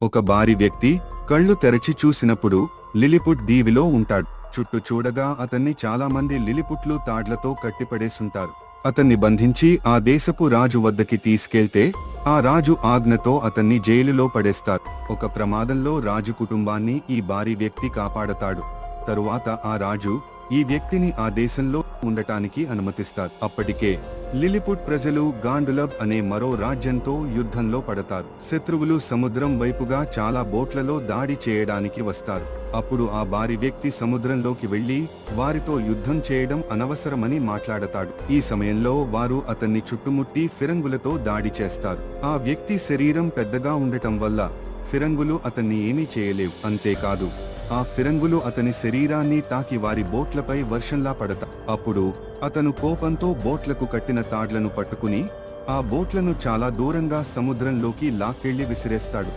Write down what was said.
ఒక బారి వ్యక్తి కళ్ళు తెరచి చూసినప్పుడు లిలిపుట్ దీవిలో ఉంటాడు. చుట్టూ చూడగా అతన్ని చాలా మంది లిలిపుట్లు తాడ్లతో కట్టిపడేసుంటారు. అతన్ని బంధించి ఆ దేశపు రాజు వద్దకి తీసుకెళ్తే ఆ రాజు ఆజ్ఞతో అతన్ని జైలులో పడేస్తారు. ఒక ప్రమాదంలో రాజు కుటుంబాన్ని ఈ బారి వ్యక్తి కాపాడతాడు. తరువాత ఆ రాజు ఈ వ్యక్తిని ఆ దేశంలో ఉండటానికి అనుమతిస్తారు. అప్పటికే లిలిపుట్ ప్రజలు గాండులబ్ అనే మరో రాజ్యంతో యుద్ధంలో పడతారు. శత్రువులు సముద్రం వైపుగా చాలా బోట్లలో దాడి చేయడానికి వస్తారు. అప్పుడు ఆ బారి వ్యక్తి సముద్రంలోకి వెళ్లి వారితో యుద్ధం చేయడం అనవసరమని మాట్లాడతాడు. ఈ సమయంలో వారు అతన్ని చుట్టుముట్టి ఫిరంగులతో దాడి చేస్తారు. ఆ వ్యక్తి శరీరం పెద్దగా ఉండటం వల్ల ఫిరంగులు అతన్ని ఏమీ చేయలేవు. అంతేకాదు, ఆ ఫిరంగులు అతని శరీరాన్ని తాకి వారి బోట్లపై వర్షంలా పడతా. అప్పుడు అతను కోపంతో బోట్లకు కట్టిన తాడ్లను పట్టుకుని ఆ బోట్లను చాలా దూరంగా సముద్రంలోకి లాక్కెళ్లి విసిరేస్తాడు.